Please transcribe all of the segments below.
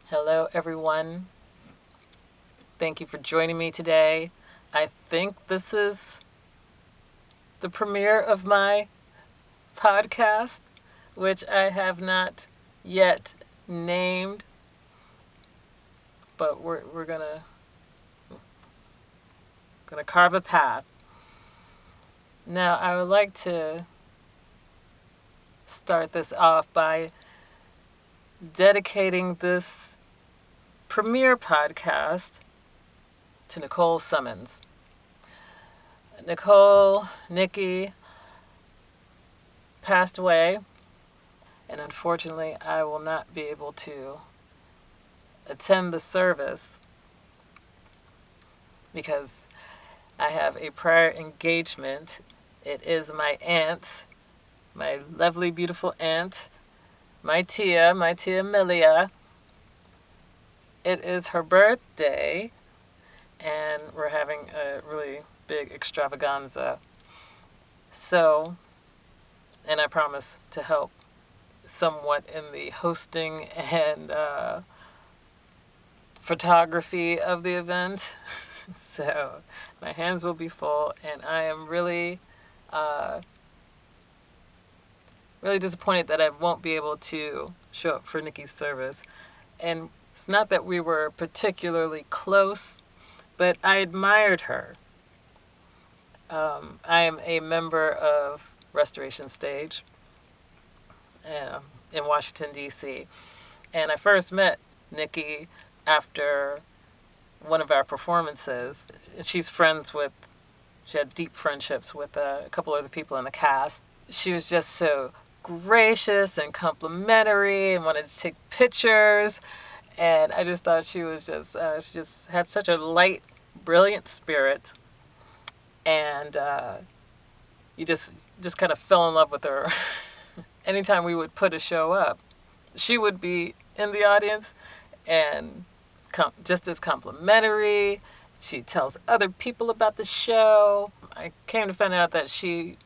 Hello, everyone. Thank you for joining me today. I think this is the premiere of my podcast, which I have not yet named, but we're gonna carve a path. Now, I would like to start this off by dedicating this premiere podcast to Nikki Summons. Nikki, passed away, and unfortunately, I will not be able to attend the service because I have a prior engagement. It is my aunt, my lovely, beautiful aunt, my tia Milia. It is her birthday, and we're having a really big extravaganza. So, and I promise to help somewhat in the hosting and photography of the event. So my hands will be full, and I am really disappointed that I won't be able to show up for Nikki's service. And it's not that we were particularly close, but I admired her. I am a member of Restoration Stage in Washington, D.C. And I first met Nikki after one of our performances. She had deep friendships with a couple other people in the cast. She was just so gracious and complimentary and wanted to take pictures. And I just thought she just had such a light, brilliant spirit. And you just kind of fell in love with her. Anytime we would put a show up, she would be in the audience and just as complimentary. She tells other people about the show. I came to find out that she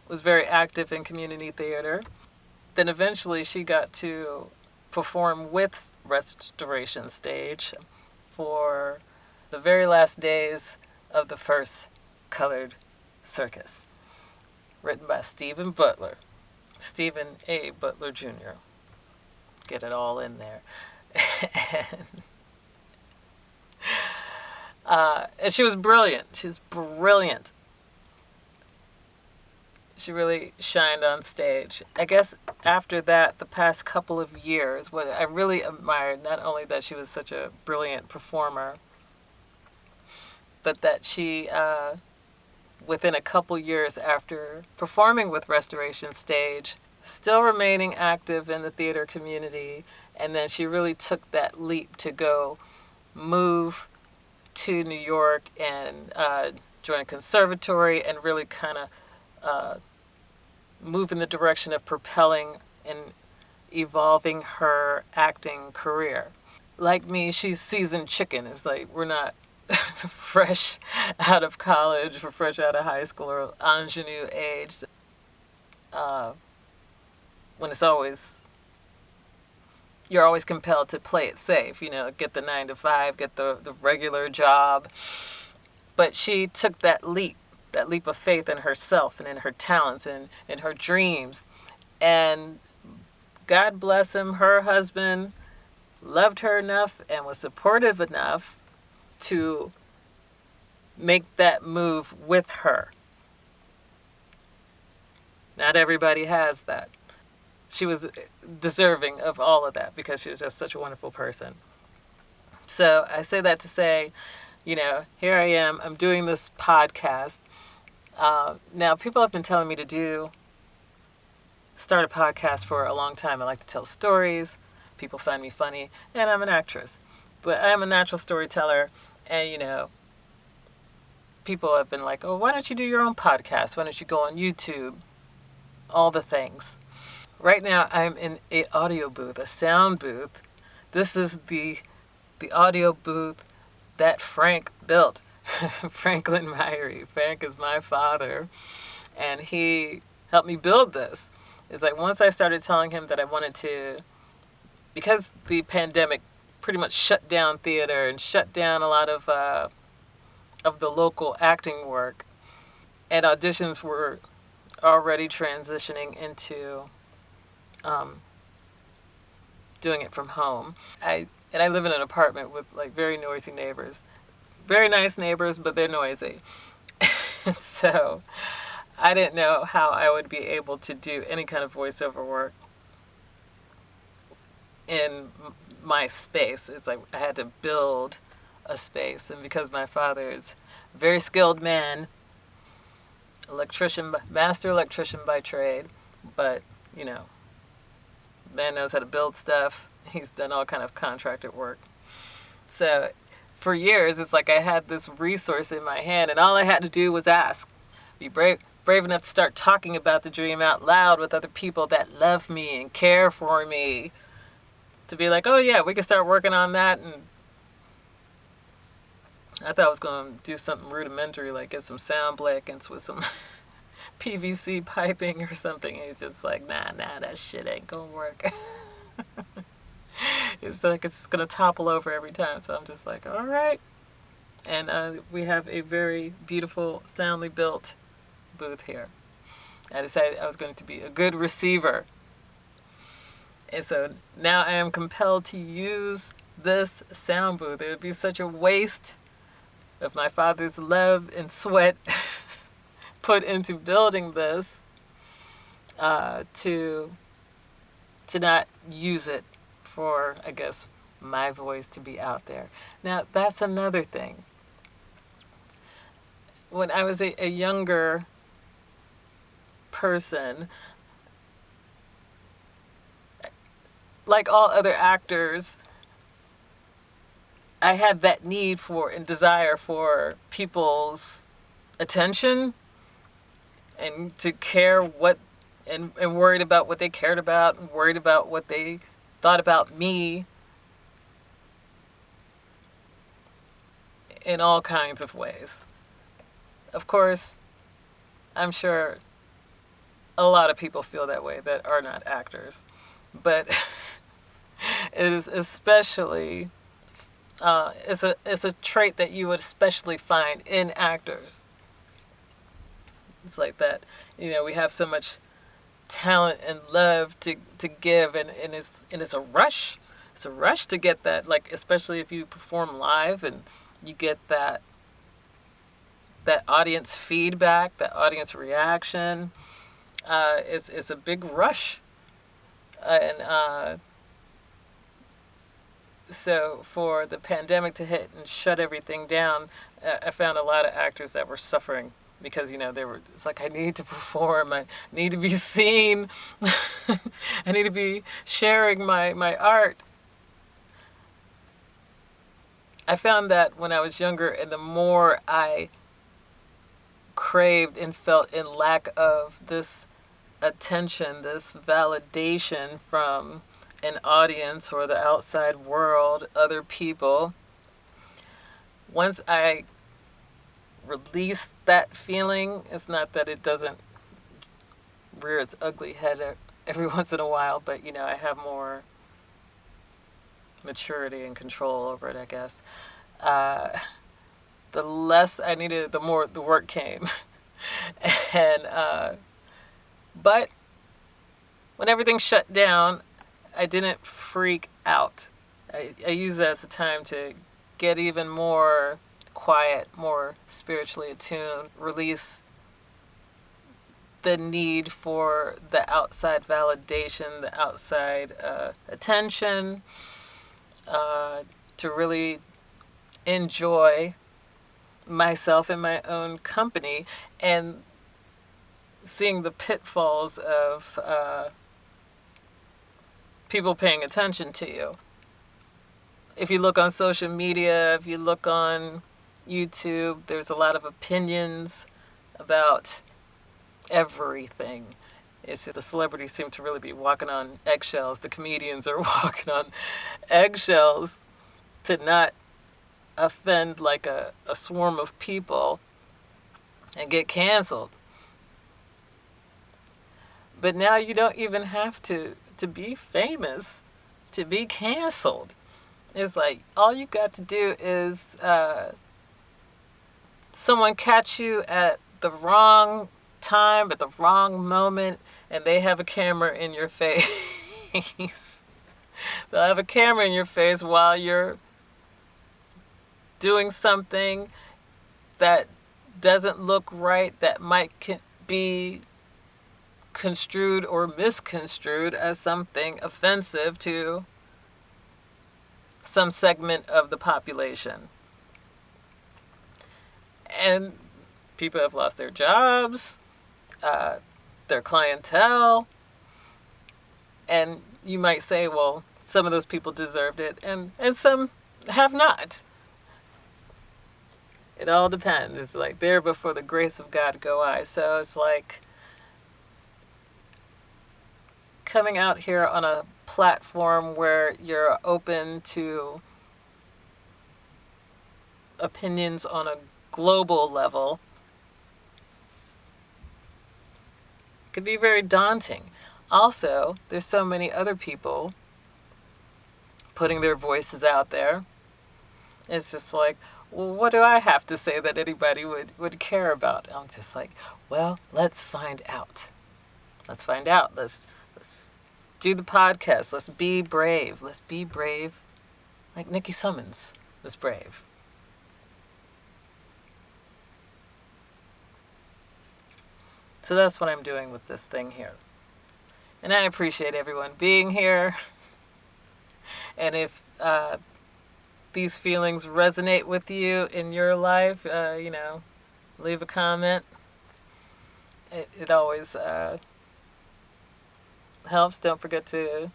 was very active in community theater. Then eventually she got to perform with Restoration Stage for the very last days of the first Colored Circus, written by Stephen A. Butler Jr. Get it all in there. And she was brilliant. She's brilliant. She really shined on stage. I guess after that, the past couple of years, what I really admired, not only that she was such a brilliant performer, but that she, within a couple years after performing with Restoration Stage, still remaining active in the theater community, and then she really took that leap to go move to New York and join a conservatory and really kind of move in the direction of propelling and evolving her acting career. Like me, she's seasoned chicken. It's like we're not fresh out of college or fresh out of high school or ingenue age. When you're always compelled to play it safe, get the 9 to 5, get the regular job. But she took that leap of faith in herself and in her talents and in her dreams. And God bless him, her husband loved her enough and was supportive enough to make that move with her. Not everybody has that. She was deserving of all of that because she was just such a wonderful person. So I say that to say, here I am. I'm doing this podcast. Now, people have been telling me to start a podcast for a long time. I like to tell stories. People find me funny. And I'm an actress. But I am a natural storyteller. And, people have been like, oh, why don't you do your own podcast? Why don't you go on YouTube? All the things. Right now, I'm in an audio booth, a sound booth. This is the audio booth that Frank built. Franklin Myrie. Frank is my father, and he helped me build this. It's like once I started telling him that I wanted to, because the pandemic pretty much shut down theater and shut down a lot of the local acting work. And auditions were already transitioning into doing it from home. I live in an apartment with like very noisy neighbors. Very nice neighbors, but they're noisy. So I didn't know how I would be able to do any kind of voiceover work in my space. It's like I had to build a space. And because my father is a very skilled man, master electrician by trade, but, you know, man knows how to build stuff. He's done all kind of contracted work. So for years, it's like I had this resource in my hand, and all I had to do was ask. Be brave enough to start talking about the dream out loud with other people that love me and care for me. To be like, oh yeah, we can start working on that. And I thought I was going to do something rudimentary, like get some sound blankets with some PVC piping or something. It's just like, nah, that shit ain't going to work. It's like it's just going to topple over every time. So I'm just like, all right. And we have a very beautiful, soundly built booth here. I decided I was going to be a good receiver. And so now I am compelled to use this sound booth. It would be such a waste of my father's love and sweat put into building this to not use it for, I guess, my voice to be out there. Now, that's another thing. When I was a younger person, like all other actors, I had that need for and desire for people's attention and to care what and worried about what they cared about and worried about what they thought about me in all kinds of ways. Of course, I'm sure a lot of people feel that way that are not actors. But it is especially, it's a trait that you would especially find in actors. It's like that, you know, we have so much talent and love to give, and it's a rush. It's a rush to get that, like, especially if you perform live and you get that audience feedback, that audience reaction. It's a big rush. So for the pandemic to hit and shut everything down, I found a lot of actors that were suffering because, you know, it's like, I need to perform, I need to be seen, I need to be sharing my art. I found that when I was younger, and the more I craved and felt in lack of this attention, this validation from an audience or the outside world, other people, once I release that feeling, it's not that it doesn't rear its ugly head every once in a while, but, you know, I have more maturity and control over it, I guess. The less I needed, the more the work came. And but when everything shut down, I didn't freak out. I used that as a time to get even more quiet, more spiritually attuned, release the need for the outside validation, the outside attention, to really enjoy myself in my own company, and seeing the pitfalls of people paying attention to you. If you look on social media, if you look on YouTube, there's a lot of opinions about everything. It's the celebrities seem to really be walking on eggshells. The comedians are walking on eggshells to not offend like a swarm of people and get canceled. But now you don't even have to be famous to be canceled. It's like all you got to do is someone catch you at the wrong time, at the wrong moment, and they have a camera in your face. They'll have a camera in your face while you're doing something that doesn't look right, that might be construed or misconstrued as something offensive to some segment of the population. And people have lost their jobs, their clientele, and you might say, well, some of those people deserved it, and some have not. It all depends. It's like, there before the grace of God go I. So it's like coming out here on a platform where you're open to opinions on a global level could be very daunting. Also, there's so many other people putting their voices out there. It's just like, well, what do I have to say that anybody would care about? I'm just like, well, let's find out. Let's find out. Let's do the podcast. Let's be brave. Let's be brave. Like Nikki Summons was brave. So that's what I'm doing with this thing here. And I appreciate everyone being here. And if these feelings resonate with you in your life, leave a comment. It always helps. Don't forget to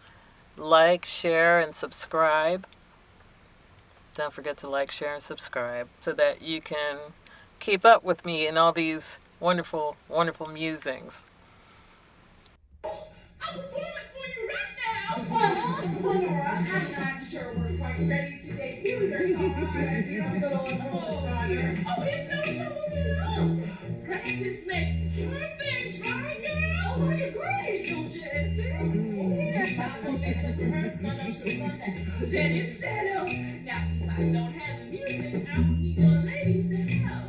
like, share, and subscribe. Don't forget to like, share, and subscribe so that you can keep up with me in all these wonderful, wonderful musings. I'm performing for you right now. I'm not sure we're quite ready to debut your song. Oh, it's no trouble at all. Practice makes perfect, right, girl? Oh, you're great, don't you, Essie? Oh, yeah. So let's rehearse Sunday to Sunday. Then it's settled. Now, since I don't have the music, I will need your ladies to help.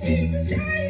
Keep shining.